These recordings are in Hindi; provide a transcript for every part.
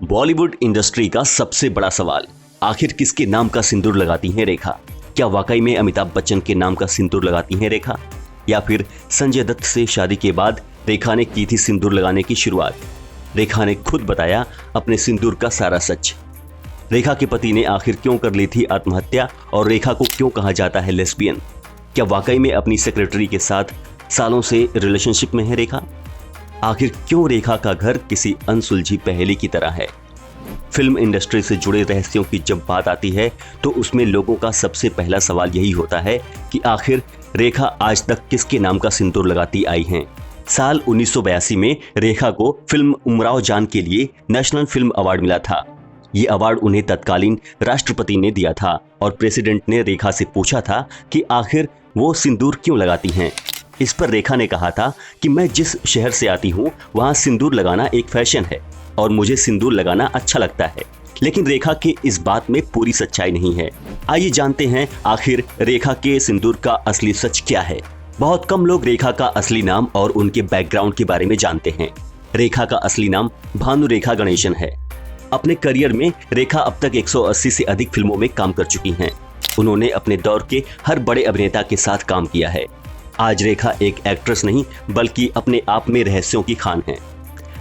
बॉलीवुड इंडस्ट्री का सबसे बड़ा सवाल, आखिर किसके नाम का सिंदूर लगाती हैं रेखा? क्या वाकई में अमिताभ बच्चन के नाम का सिंदूर लगाती हैं रेखा, या फिर संजय दत्त से शादी के बाद रेखा ने की थी सिंदूर लगाने की शुरुआत? रेखा ने खुद बताया अपने सिंदूर का सारा सच। रेखा के पति ने आखिर क्यों कर ली थी आत्महत्या और रेखा को क्यों कहा जाता है लेस्बियन? क्या वाकई में अपनी सेक्रेटरी के साथ सालों से रिलेशनशिप में है रेखा? आखिर क्यों रेखा का घर किसी अनसुलझी पहेली की तरह है? फिल्म इंडस्ट्री से जुड़े रहस्यों की जब बात आती है तो उसमें लोगों का सबसे पहला सवाल यही होता है कि आखिर रेखा आज तक किसके नाम का सिंदूर लगाती आई हैं। साल 1982 में रेखा को फिल्म उमराव जान के लिए नेशनल फिल्म अवार्ड मिला था। ये अवार्ड उन्हें तत्कालीन राष्ट्रपति ने दिया था और प्रेसिडेंट ने रेखा से पूछा था कि आखिर वो सिंदूर क्यों लगाती हैं। इस पर रेखा ने कहा था कि मैं जिस शहर से आती हूँ वहाँ सिंदूर लगाना एक फैशन है और मुझे सिंदूर लगाना अच्छा लगता है। लेकिन रेखा की इस बात में पूरी सच्चाई नहीं है। आइए जानते हैं आखिर रेखा के सिंदूर का असली सच क्या है। बहुत कम लोग रेखा का असली नाम और उनके बैकग्राउंड के बारे में जानते हैं। रेखा का असली नाम भानु रेखा गणेशन है। अपने करियर में रेखा अब तक 180 से अधिक फिल्मों में काम कर चुकी हैं। उन्होंने अपने दौर के हर बड़े अभिनेता के साथ काम किया है। आज रेखा एक एक्ट्रेस नहीं बल्कि अपने आप में रहस्यों की खान है।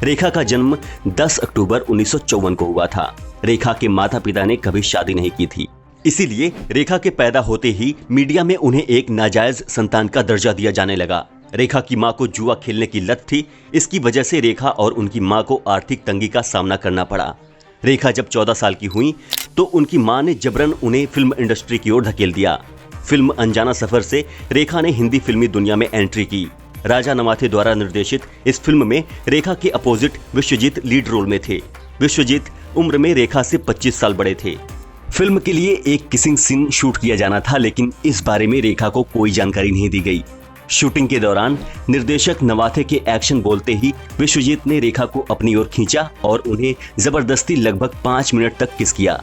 रेखा का जन्म 10 अक्टूबर 1954 को हुआ था। रेखा के माता पिता ने कभी शादी नहीं की थी, इसीलिए रेखा के पैदा होते ही मीडिया में उन्हें एक नाजायज संतान का दर्जा दिया जाने लगा। रेखा की मां को जुआ खेलने की लत थी। इसकी वजह से रेखा और उनकी मां को आर्थिक तंगी का सामना करना पड़ा। रेखा जब 14 साल की हुई तो उनकी मां ने जबरन उन्हें फिल्म इंडस्ट्री की ओर धकेल दिया। फिल्म अनजाना सफर से रेखा ने हिंदी फिल्मी दुनिया में एंट्री की। राजा नमाथे द्वारा निर्देशित इस फिल्म में रेखा के अपोजिट विश्वजीत लीड रोल में थे। विश्वजीत उम्र में रेखा से 25 साल बड़े थे। फिल्म के लिए एक किसिंग सीन शूट किया जाना था, लेकिन इस बारे में रेखा को कोई जानकारी नहीं दी गई। शूटिंग के दौरान निर्देशक नवाथे के एक्शन बोलते ही विश्वजीत ने रेखा को अपनी ओर खींचा और उन्हें जबरदस्ती लगभग 5 मिनट तक किस किया।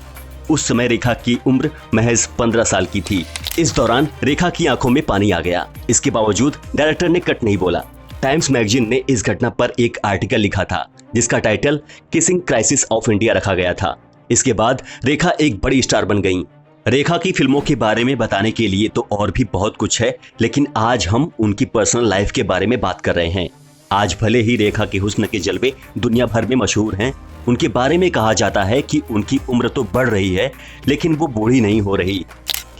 उस समय रेखा की उम्र महज 15 साल की थी। इस दौरान रेखा की आंखों में पानी आ गया। इसके बावजूद डायरेक्टर ने कट नहीं बोला। टाइम्स मैगजीन ने इस घटना पर एक आर्टिकल लिखा था जिसका title kissing crisis of India रखा गया था। इसके बाद रेखा एक बड़ी स्टार बन गईं। रेखा की फिल्मों के बारे में बताने के लिए तो और भी बहुत कुछ है, लेकिन आज हम उनकी पर्सनल लाइफ के बारे में बात कर रहे हैं। आज भले ही रेखा के हुस्न के जलवे दुनिया भर में मशहूर हैं, उनके बारे में कहा जाता है कि उनकी उम्र तो बढ़ रही है लेकिन वो बूढ़ी नहीं हो रही।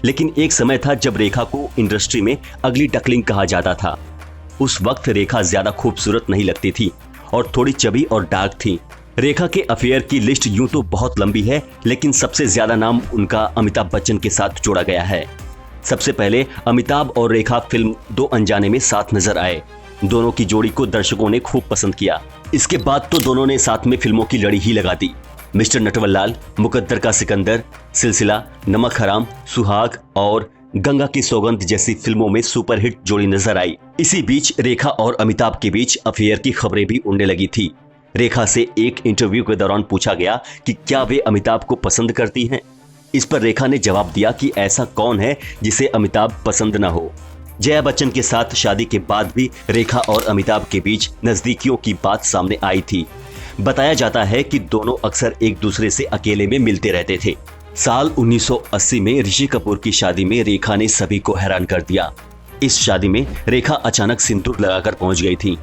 लेकिन एक समय था जब रेखा को इंडस्ट्री में अगली डकलिंग कहा जाता था। उस वक्त रेखा ज्यादा खूबसूरत नहीं लगती थी और थोड़ी चबी और डार्क थी। रेखा के अफेयर की लिस्ट यूं तो बहुत लंबी है, लेकिन सबसे ज्यादा नाम उनका अमिताभ बच्चन के साथ जोड़ा गया है। सबसे पहले अमिताभ और रेखा फिल्म दो अनजाने में साथ नजर आए। दोनों की जोड़ी को दर्शकों ने खूब पसंद किया। इसके बाद तो दोनों ने साथ में फिल्मों की लड़ी ही लगा दी। मिस्टर नटवरलाल, मुकद्दर का सिकंदर, सिलसिला, नमक हराम, सुहाग और गंगा की सौगंध जैसी फिल्मों में सुपरहिट जोड़ी नजर आई। इसी बीच रेखा और अमिताभ के बीच अफेयर की खबरें भी उड़ने लगी थी। रेखा से एक इंटरव्यू के दौरान पूछा गया कि क्या वे अमिताभ को पसंद करती हैं। इस पर रेखा ने जवाब दिया कि ऐसा कौन है जिसे अमिताभ पसंद न हो। जया बच्चन के साथ शादी के बाद भी रेखा और अमिताभ के बीच नजदीकियों की बात सामने आई थी। बताया जाता है कि दोनों अक्सर एक दूसरे से अकेले में मिलते रहते थे। साल 1980 में ऋषि कपूर की शादी में रेखा ने सभी को हैरान कर दिया। इस शादी में रेखा अचानक सिंदूर लगाकर पहुंच गई थी।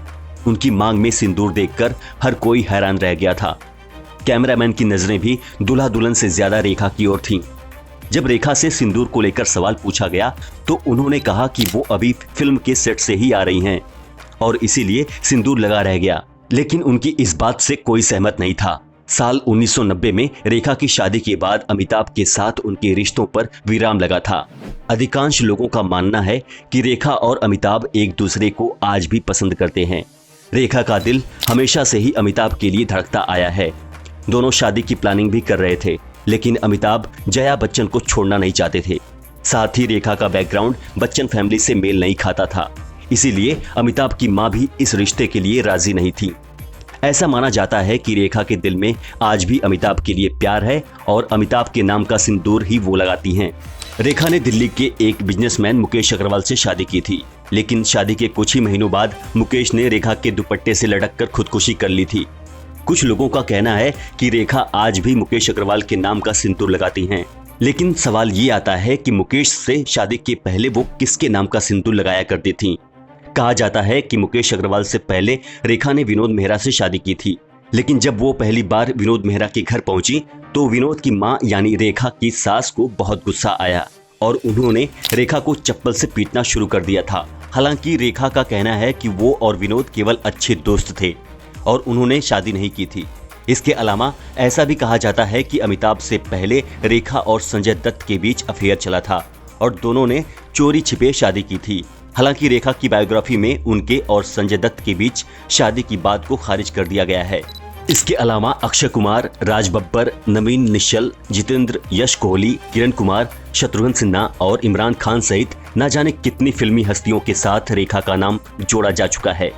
उनकी मांग में सिंदूर देखकर हर कोई हैरान रह गया था। कैमरामैन की नजरें भी दूल्हा दुल्हन से ज्यादा रेखा की ओर थीं। जब रेखा से सिंदूर को लेकर सवाल पूछा गया तो उन्होंने कहा कि वो अभी फिल्म के सेट से ही आ रही हैं और इसीलिए सिंदूर लगा रह गया। लेकिन उनकी इस बात से कोई सहमत नहीं था। साल 1990 में रेखा की शादी के बाद अमिताभ के साथ उनके रिश्तों पर विराम लगा था। अधिकांश लोगों का मानना है कि रेखा और अमिताभ एक दूसरे को आज भी पसंद करते हैं। रेखा का दिल हमेशा से ही अमिताभ के लिए धड़कता आया है। दोनों शादी की प्लानिंग भी कर रहे थे, लेकिन अमिताभ जया बच्चन को छोड़ना नहीं चाहते थे। साथ ही रेखा का बैकग्राउंड बच्चन फैमिली से मेल नहीं खाता था, इसीलिए अमिताभ की मां भी इस रिश्ते के लिए राजी नहीं थी। ऐसा माना जाता है कि रेखा के दिल में आज भी अमिताभ के लिए प्यार है और अमिताभ के नाम का सिंदूर ही वो लगाती हैं। रेखा ने दिल्ली के एक बिजनेसमैन मुकेश अग्रवाल से शादी की थी, लेकिन शादी के कुछ ही महीनों बाद मुकेश ने रेखा के दुपट्टे से लटक कर खुदकुशी कर ली थी। कुछ लोगों का कहना है कि रेखा आज भी मुकेश अग्रवाल के नाम का सिंदूर लगाती हैं। लेकिन सवाल ये आता है कि मुकेश से शादी के पहले वो किसके नाम का सिंदूर लगाया करती थीं। कहा जाता है कि मुकेश अग्रवाल से पहले रेखा ने विनोद मेहरा से शादी की थी, लेकिन जब वो पहली बार विनोद मेहरा के घर पहुंची तो विनोद की मां यानी रेखा की सास को बहुत गुस्सा आया और उन्होंने रेखा को चप्पल से पीटना शुरू कर दिया था। हालांकि रेखा का कहना है कि वो और विनोद केवल अच्छे दोस्त थे और उन्होंने शादी नहीं की थी। इसके अलावा ऐसा भी कहा जाता है कि अमिताभ से पहले रेखा और संजय दत्त के बीच अफेयर चला था और दोनों ने चोरी छिपे शादी की थी। हालांकि रेखा की बायोग्राफी में उनके और संजय दत्त के बीच शादी की बात को खारिज कर दिया गया है। इसके अलावा अक्षय कुमार, राज बब्बर, नवीन निश्चल, जितेंद्र, यश कोहली, किरण कुमार, शत्रुघ्न सिन्हा और इमरान खान सहित न जाने कितनी फिल्मी हस्तियों के साथ रेखा का नाम जोड़ा जा चुका है।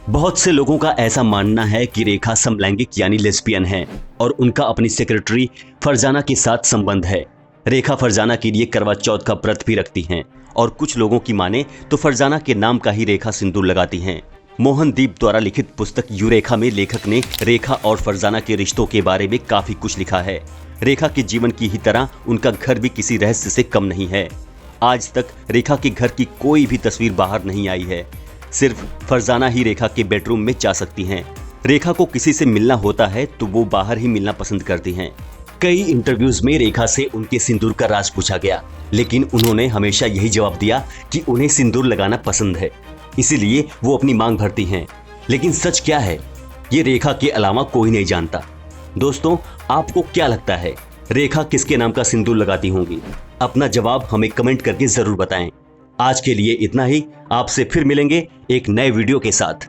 बहुत से लोगों का ऐसा मानना है कि रेखा समलैंगिक यानी लेस्बियन है और उनका अपनी सेक्रेटरी फरजाना के साथ संबंध है। रेखा फरजाना के लिए करवा चौथ का व्रत भी रखती हैं और कुछ लोगों की माने तो फरजाना के नाम का ही रेखा सिंदूर लगाती हैं। मोहनदीप द्वारा लिखित पुस्तक युरेखा में लेखक ने रेखा और फरजाना के रिश्तों के बारे में काफी कुछ लिखा है। रेखा के जीवन की ही तरह उनका घर भी किसी रहस्य से कम नहीं है। आज तक रेखा के घर की कोई भी तस्वीर बाहर नहीं आई है। सिर्फ फरजाना ही रेखा के बेडरूम में जा सकती हैं। रेखा को किसी से मिलना होता है तो वो बाहर ही मिलना पसंद करती हैं। कई इंटरव्यूज में रेखा से उनके सिंदूर का राज पूछा गया, लेकिन उन्होंने हमेशा यही जवाब दिया कि उन्हें सिंदूर लगाना पसंद है, इसीलिए वो अपनी मांग भरती हैं। लेकिन सच क्या है, ये रेखा के अलावा कोई नहीं जानता। दोस्तों, आपको क्या लगता है, रेखा किसके नाम का सिंदूर लगाती होंगी? अपना जवाब हमें कमेंट करके जरूर बताएं। आज के लिए इतना ही। आपसे फिर मिलेंगे एक नए वीडियो के साथ।